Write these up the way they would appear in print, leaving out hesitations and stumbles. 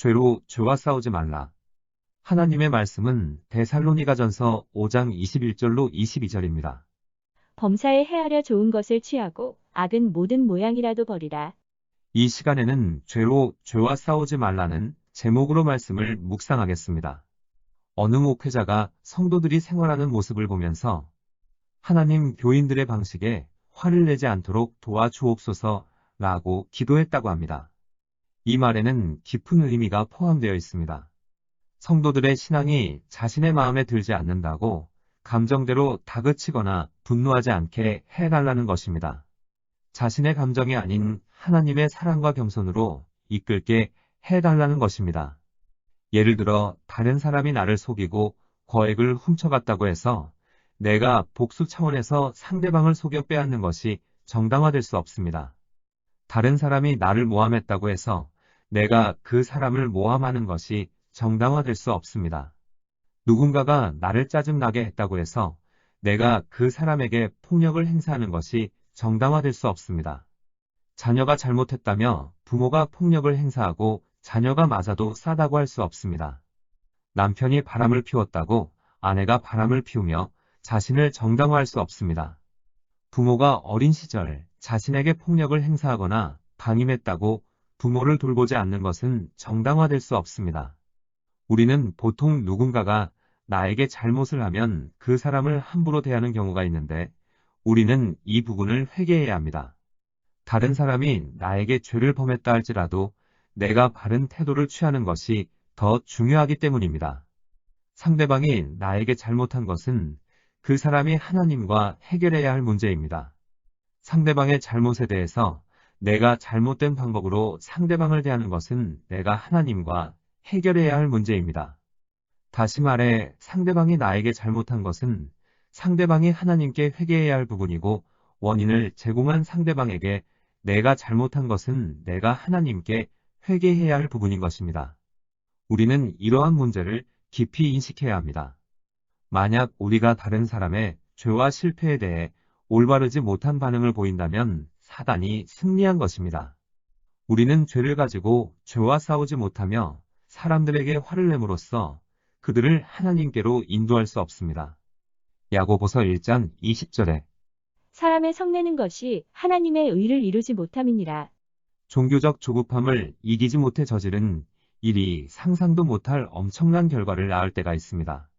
죄로 죄와 싸우지 말라. 하나님의 말씀은 데살로니가전서 5장 21절로 22절입니다. 범사에 헤아려 좋은 것을 취하고 악은 모든 모양이라도 버리라. 이 시간에는 죄로 죄와 싸우지 말라는 제목으로 말씀을 묵상하겠습니다. 어느 목회자가 성도들이 생활하는 모습을 보면서 하나님 교인들의 방식에 화를 내지 않도록 도와주옵소서라고 기도했다고 합니다. 이 말에는 깊은 의미가 포함되어 있습니다. 성도들의 신앙이 자신의 마음에 들지 않는다고 감정대로 다그치거나 분노하지 않게 해달라는 것입니다. 자신의 감정이 아닌 하나님의 사랑과 겸손으로 이끌게 해달라는 것입니다. 예를 들어 다른 사람이 나를 속이고 거액을 훔쳐갔다고 해서 내가 복수 차원에서 상대방을 속여 빼앗는 것이 정당화될 수 없습니다. 다른 사람이 나를 모함했다고 해서 내가 그 사람을 모함하는 것이 정당화될 수 없습니다. 누군가가 나를 짜증나게 했다고 해서 내가 그 사람에게 폭력을 행사하는 것이 정당화될 수 없습니다. 자녀가 잘못했다며 부모가 폭력을 행사하고 자녀가 맞아도 싸다고 할 수 없습니다. 남편이 바람을 피웠다고 아내가 바람을 피우며 자신을 정당화할 수 없습니다. 부모가 어린 시절 자신에게 폭력을 행사하거나 방임했다고 부모를 돌보지 않는 것은 정당화될 수 없습니다. 우리는 보통 누군가가 나에게 잘못을 하면 그 사람을 함부로 대하는 경우가 있는데 우리는 이 부분을 회개해야 합니다. 다른 사람이 나에게 죄를 범했다 할지라도 내가 바른 태도를 취하는 것이 더 중요하기 때문입니다. 상대방이 나에게 잘못한 것은 그 사람이 하나님과 해결해야 할 문제입니다. 상대방의 잘못에 대해서 내가 잘못된 방법으로 상대방을 대하는 것은 내가 하나님과 해결해야 할 문제입니다. 다시 말해 상대방이 나에게 잘못한 것은 상대방이 하나님께 회개해야 할 부분이고 원인을 제공한 상대방에게 내가 잘못한 것은 내가 하나님께 회개해야 할 부분인 것입니다. 우리는 이러한 문제를 깊이 인식해야 합니다. 만약 우리가 다른 사람의 죄와 실패에 대해 올바르지 못한 반응을 보인다면 사단이 승리한 것입니다. 우리는 죄를 가지고 죄와 싸우지 못하며 사람들에게 화를 내므로써 그들을 하나님께로 인도할 수 없습니다. 야고보서 1장 20절에 사람의 성내는 것이 하나님의 의를 이루지 못함이니라. 종교적 조급함을 이기지 못해 저지른 일이 상상도 못할 엄청난 결과를 낳을 때가 있습니다.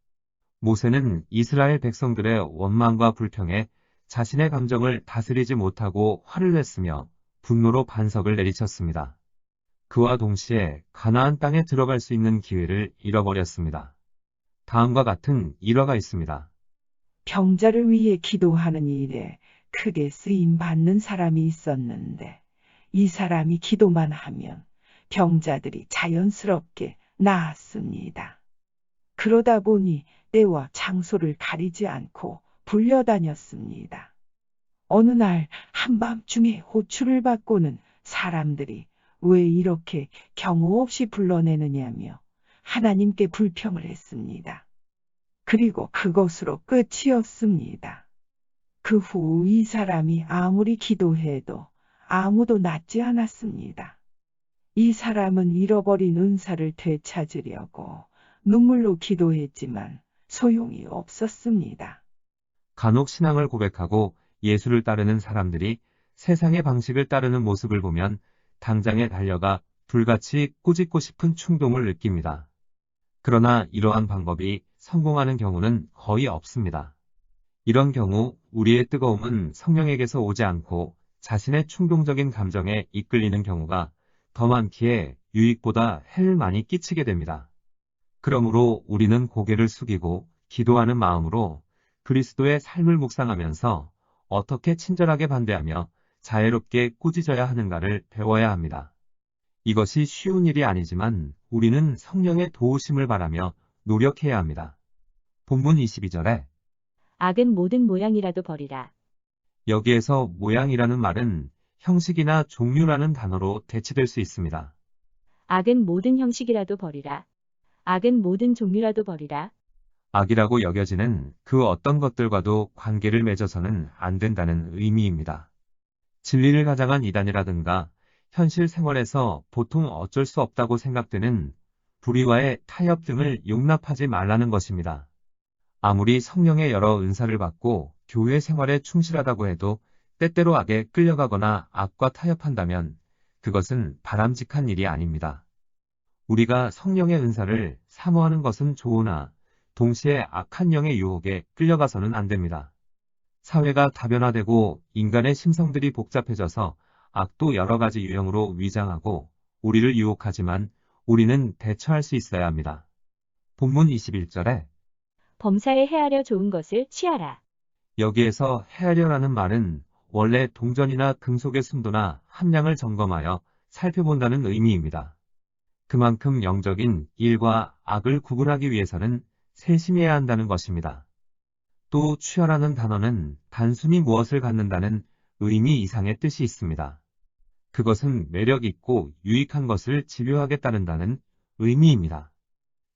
모세는 이스라엘 백성들의 원망과 불평에 자신의 감정을 다스리지 못하고 화를 냈으며 분노로 반석을 내리쳤습니다. 그와 동시에 가나안 땅에 들어갈 수 있는 기회를 잃어버렸습니다. 다음과 같은 일화가 있습니다. 병자를 위해 기도하는 일에 크게 쓰임 받는 사람이 있었는데 이 사람이 기도만 하면 병자들이 자연스럽게 나았습니다. 그러다 보니 때와 장소를 가리지 않고 불려다녔습니다. 어느 날 한밤중에 호출을 받고는 사람들이 왜 이렇게 경우 없이 불러내느냐며 하나님께 불평을 했습니다. 그리고 그것으로 끝이었습니다. 그 후 이 사람이 아무리 기도해도 아무도 낫지 않았습니다. 이 사람은 잃어버린 은사를 되찾으려고 눈물로 기도했지만 소용이 없었습니다. 간혹 신앙을 고백하고 예수를 따르는 사람들이 세상의 방식을 따르는 모습을 보면 당장에 달려가 불같이 꾸짖고 싶은 충동을 느낍니다. 그러나 이러한 방법이 성공하는 경우는 거의 없습니다. 이런 경우 우리의 뜨거움은 성령에게서 오지 않고 자신의 충동적인 감정에 이끌리는 경우가 더 많기에 유익보다 해를 많이 끼치게 됩니다. 그러므로 우리는 고개를 숙이고 기도하는 마음으로 그리스도의 삶을 묵상하면서 어떻게 친절하게 반대하며 자애롭게 꾸짖어야 하는가를 배워야 합니다. 이것이 쉬운 일이 아니지만 우리는 성령의 도우심을 바라며 노력해야 합니다. 본문 22절에 악은 모든 모양이라도 버리라. 여기에서 모양이라는 말은 형식이나 종류라는 단어로 대치될 수 있습니다. 악은 모든 형식이라도 버리라. 악은 모든 종류라도 버리라. 악이라고 여겨지는 그 어떤 것들과도 관계를 맺어서는 안 된다는 의미입니다. 진리를 가장한 이단이라든가 현실 생활에서 보통 어쩔 수 없다고 생각되는 불의와의 타협 등을 용납하지 말라는 것입니다. 아무리 성령의 여러 은사를 받고 교회 생활에 충실하다고 해도 때때로 악에 끌려가거나 악과 타협한다면 그것은 바람직한 일이 아닙니다. 우리가 성령의 은사를 사모하는 것은 좋으나 동시에 악한 영의 유혹에 끌려가서는 안 됩니다. 사회가 다변화되고 인간의 심성들이 복잡해져서 악도 여러 가지 유형으로 위장하고 우리를 유혹하지만 우리는 대처할 수 있어야 합니다. 본문 21절에 범사에 해하려 좋은 것을 취하라. 여기에서 헤아려라는 말은 원래 동전이나 금속의 순도나 함량을 점검하여 살펴본다는 의미입니다. 그만큼 영적인 일과 악을 구분하기 위해서는 세심해야 한다는 것입니다. 또 취하라는 단어는 단순히 무엇을 갖는다는 의미 이상의 뜻이 있습니다. 그것은 매력 있고 유익한 것을 집요하게 따른다는 의미입니다.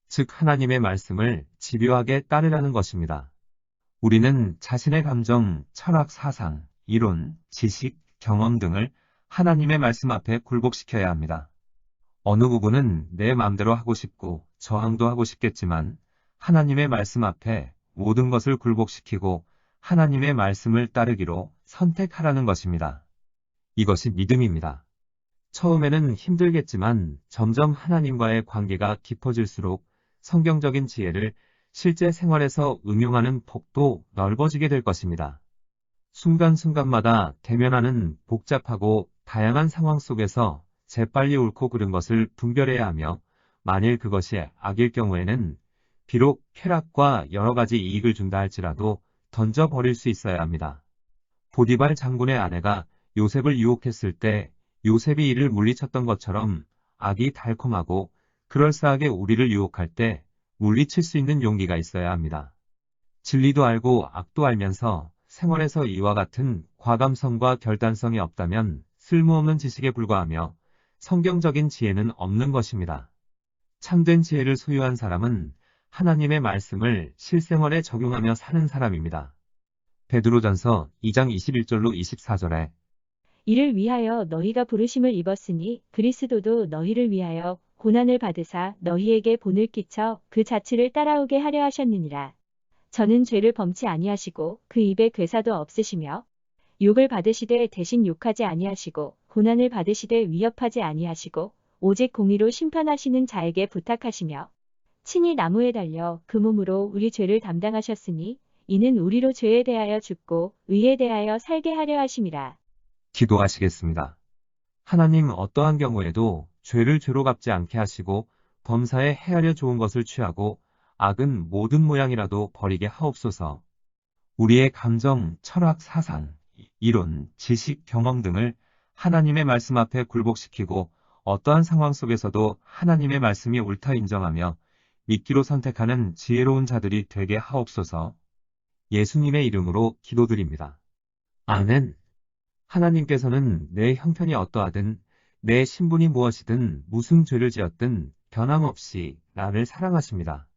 즉 하나님의 말씀을 집요하게 따르라는 것입니다. 우리는 자신의 감정, 철학, 사상, 이론, 지식, 경험 등을 하나님의 말씀 앞에 굴복시켜야 합니다. 어느 부분은 내 마음대로 하고 싶고 저항도 하고 싶겠지만 하나님의 말씀 앞에 모든 것을 굴복시키고 하나님의 말씀을 따르기로 선택하라는 것입니다. 이것이 믿음입니다. 처음에는 힘들겠지만 점점 하나님과의 관계가 깊어질수록 성경적인 지혜를 실제 생활에서 응용하는 폭도 넓어지게 될 것입니다. 순간순간마다 대면하는 복잡하고 다양한 상황 속에서 재빨리 옳고 그른 것을 분별해야 하며 만일 그것이 악일 경우에는 비록 쾌락과 여러 가지 이익을 준다 할지라도 던져버릴 수 있어야 합니다. 보디발 장군의 아내가 요셉을 유혹했을 때 요셉이 이를 물리쳤던 것처럼 악이 달콤하고 그럴싸하게 우리를 유혹할 때 물리칠 수 있는 용기가 있어야 합니다. 진리도 알고 악도 알면서 생활에서 이와 같은 과감성과 결단성이 없다면 쓸모없는 지식에 불과하며 성경적인 지혜는 없는 것입니다. 참된 지혜를 소유한 사람은 하나님의 말씀을 실생활에 적용하며 사는 사람입니다. 베드로전서 2장 21절로 24절에 이를 위하여 너희가 부르심을 입었으니 그리스도도 너희를 위하여 고난을 받으사 너희에게 본을 끼쳐 그 자취를 따라오게 하려 하셨느니라. 저는 죄를 범치 아니하시고 그 입에 괴사도 없으시며 욕을 받으시되 대신 욕하지 아니하시고 고난을 받으시되 위협하지 아니하시고 오직 공의로 심판하시는 자에게 부탁하시며 친히 나무에 달려 그 몸으로 우리 죄를 담당하셨으니 이는 우리로 죄에 대하여 죽고 의에 대하여 살게 하려 하심이라. 기도하시겠습니다. 하나님 어떠한 경우에도 죄를 죄로 갚지 않게 하시고 범사에 헤아려 좋은 것을 취하고 악은 모든 모양이라도 버리게 하옵소서. 우리의 감정, 철학, 사상, 이론, 지식, 경험 등을 하나님의 말씀 앞에 굴복시키고 어떠한 상황 속에서도 하나님의 말씀이 옳다 인정하며 믿기로 선택하는 지혜로운 자들이 되게 하옵소서. 예수님의 이름으로 기도드립니다. 아멘. 하나님께서는 내 형편이 어떠하든 내 신분이 무엇이든 무슨 죄를 지었든 변함없이 나를 사랑하십니다.